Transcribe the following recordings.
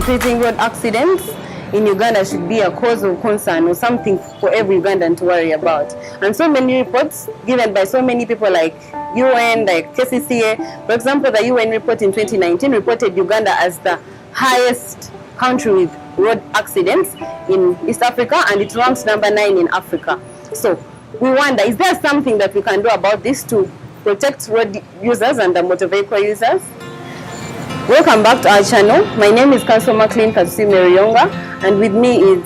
increasing road accidents in Uganda should be a cause of concern or something for every Ugandan to worry about. And so many reports given by so many people like UN, like KCCA. For example, the UN report in 2019 reported Uganda as the highest country with road accidents in East Africa, and it ranks number 9 in Africa. So we wonder, is there something that we can do about this to protect road users and the motor vehicle users? Welcome back to our channel. My name is Council McLean Kasumi Rionga, and with me is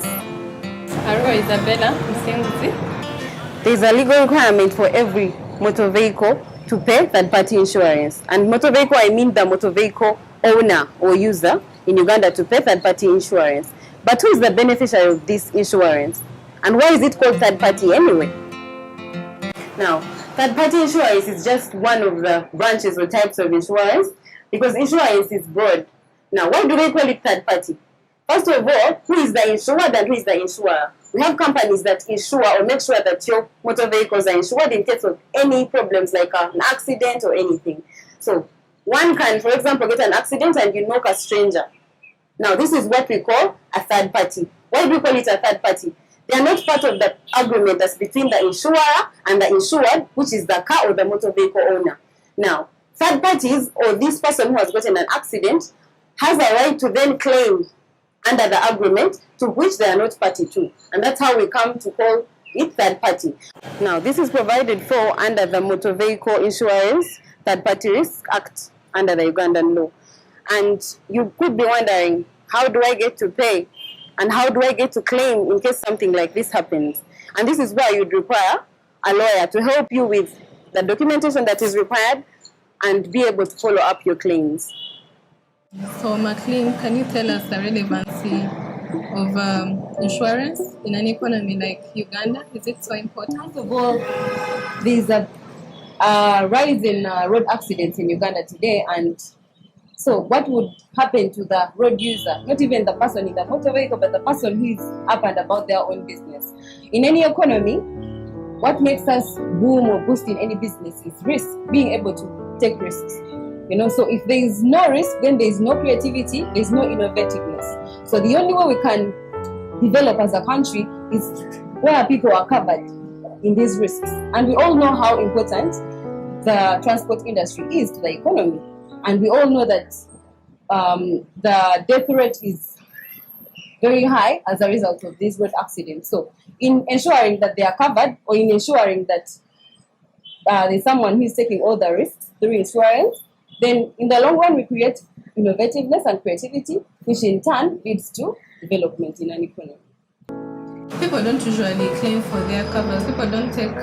Isabella Msenguzi. There is a legal requirement for every motor vehicle to pay third-party insurance. And motor vehicle, I mean the motor vehicle owner or user in Uganda to pay third-party insurance. But who is the beneficiary of this insurance? And why is it called third-party anyway? Now, third-party insurance is just one of the branches or types of insurance, because insurance is broad. Now, why do they call it third-party? First of all, who is the insured and who is the insurer? We have companies that insure or make sure that your motor vehicles are insured in case of any problems like an accident or anything. So, one can, for example, get an accident and you knock a stranger. Now, this is what we call a third party. Why do we call it a third party? They are not part of the agreement that's between the insurer and the insured, which is the car or the motor vehicle owner. Now, third parties, or this person who has gotten an accident, has a right to then claim under the agreement to which they are not party to. And that's how we come to call it third party. Now, this is provided for under the Motor Vehicle Insurance Third Party Risk Act under the Ugandan law. And you could be wondering, how do I get to pay? And how do I get to claim in case something like this happens? And this is where you'd require a lawyer to help you with the documentation that is required and be able to follow up your claims. So, McLean, can you tell us the relevancy of insurance in an economy like Uganda? Is it so important? First of all, there's a rise in road accidents in Uganda today, and so what would happen to the road user, not even the person in the motor vehicle, but the person who is up and about their own business? In any economy, what makes us boom or boost in any business is risk, being able to take risks. So if there is no risk, then there is no creativity, there is no innovativeness. So the only way we can develop as a country is where people are covered in these risks. And we all know how important the transport industry is to the economy. And we all know that the death rate is very high as a result of these road accidents. So in ensuring that they are covered, or in ensuring that there's someone who is taking all the risks through insurance, then in the long run we create innovativeness and creativity, which in turn leads to development in an economy. People don't usually claim for their covers. People don't take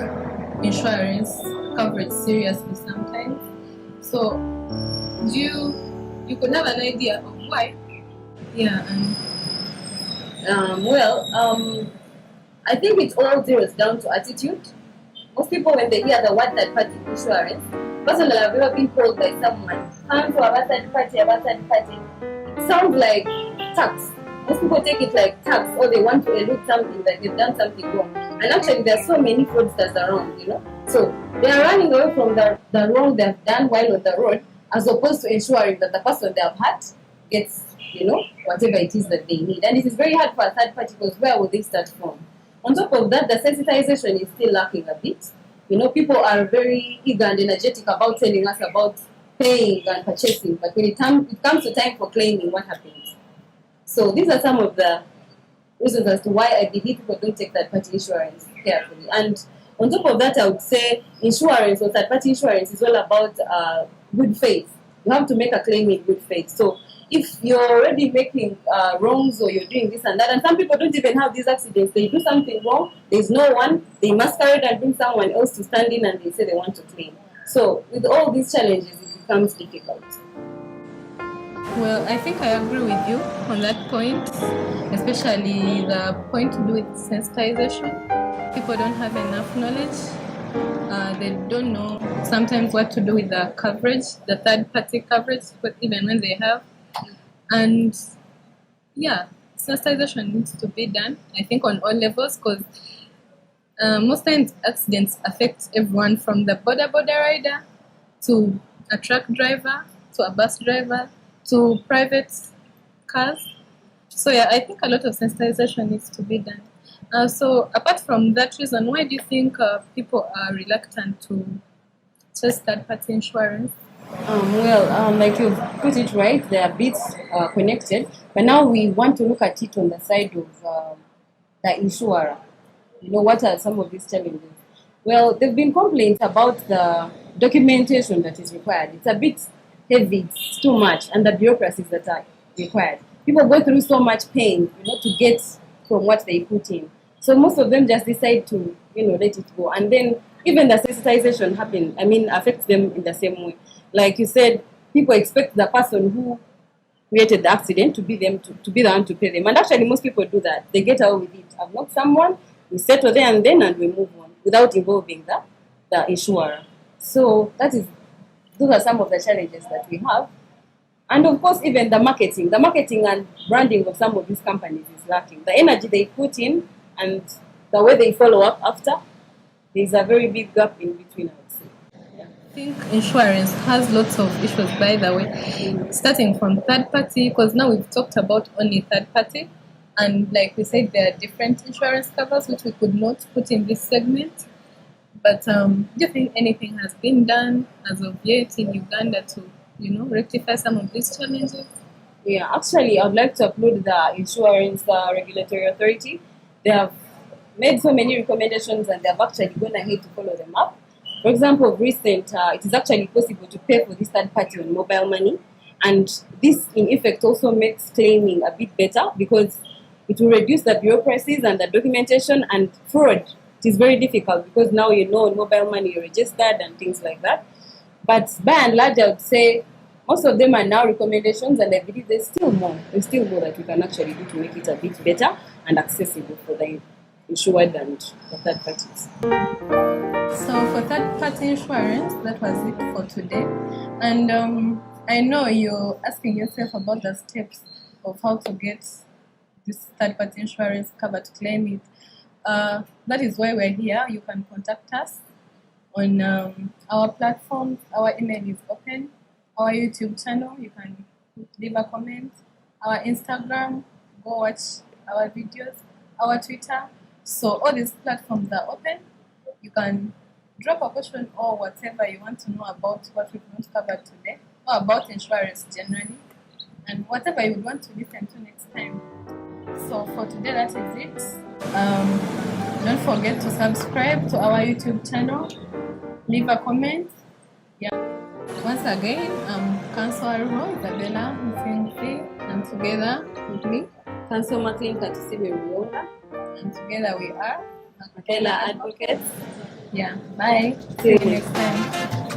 insurance coverage seriously sometimes. So you could have an idea of why? Yeah. I think it all zeroes down to attitude. Most people, when they hear the word third-party insurance, personally, I've ever been told by someone, come to our third party. It sounds like tax. Most people take it like tax, or they want to elude something, that they've done something wrong. And actually, there are so many fraudsters around, So they are running away from the wrong they've done while on the road, as opposed to ensuring that the person they have hurt gets, whatever it is that they need. And it is very hard for a third party, because where would they start from? On top of that, the sensitization is still lacking a bit. People are very eager and energetic about telling us about paying and purchasing, but when it comes to time for claiming, what happens? So these are some of the reasons as to why I believe people don't take third-party insurance carefully. And on top of that, I would say insurance or third-party insurance is all about good faith. You have to make a claim in good faith. So if you're already making wrongs, or you're doing this and that, and some people don't even have these accidents, they do something wrong, there's no one, they masquerade and bring someone else to stand in and they say they want to claim. So with all these challenges, it becomes difficult. Well, I think I agree with you on that point, especially the point to do with sensitization. People don't have enough knowledge. They don't know sometimes what to do with the coverage, the third-party coverage, but even when they have. And yeah, sensitization needs to be done, I think, on all levels, because most times accidents affect everyone, from the border rider to a truck driver to a bus driver to private cars. So yeah, I think a lot of sensitization needs to be done. So apart from that reason, why do you think people are reluctant to just third-party insurance? Like you've put it right, they are bits connected, but now we want to look at it on the side of the insurer. You know, what are some of these challenges? Well, there have been complaints about the documentation that is required. It's a bit heavy, it's too much, and the bureaucracies that are required. People go through so much pain, you know, to get from what they put in. So most of them just decide to, you know, let it go. And then even the sensitization affects them in the same way. Like you said, people expect the person who created the accident to be the one to pay them. And actually most people do that. They get out with it. I've knocked someone, we settle there and then, and we move on without involving the insurer. So those are some of the challenges that we have. And of course, even the marketing and branding of some of these companies is lacking. The energy they put in and the way they follow up after, there's a very big gap in between, I would say. Yeah. I think insurance has lots of issues, by the way, starting from third party, because now we've talked about only third party. And like we said, there are different insurance covers which we could not put in this segment. But do you think anything has been done as of yet in Uganda to, you know, rectify some of these challenges? Yeah, actually, I'd like to applaud the insurance regulatory authority. They have made so many recommendations and they have actually gone ahead to follow them up. For example, recent, it is actually possible to pay for this third party on mobile money. And this, in effect, also makes claiming a bit better because it will reduce the bureaucracies and the documentation and fraud. It is very difficult because now you know on mobile money you're registered and things like that. But by and large, I would say most of them are now recommendations, and I believe there's still more. There's still more that we can actually do to make it a bit better and accessible for the insured and the third parties. So for third-party insurance, that was it for today. And I know you're asking yourself about the steps of how to get this third-party insurance cover to claim it. That is why we're here. You can contact us on our platforms. Our email is open. Our YouTube channel, you can leave a comment. Our Instagram, go watch our videos. Our Twitter. So all these platforms are open. You can drop a question or whatever you want to know about what we've not covered today, or about insurance generally, and whatever you would want to listen to next time. So for today, that is it. Don't forget to subscribe to our YouTube channel. Leave a comment. Yeah. Once again, Council Aruho, Isabella Mfinfi, and together with me, Council McLean Katisime Ruyonga, and together we are Makela Advocates. Yeah, bye. See you See you next time.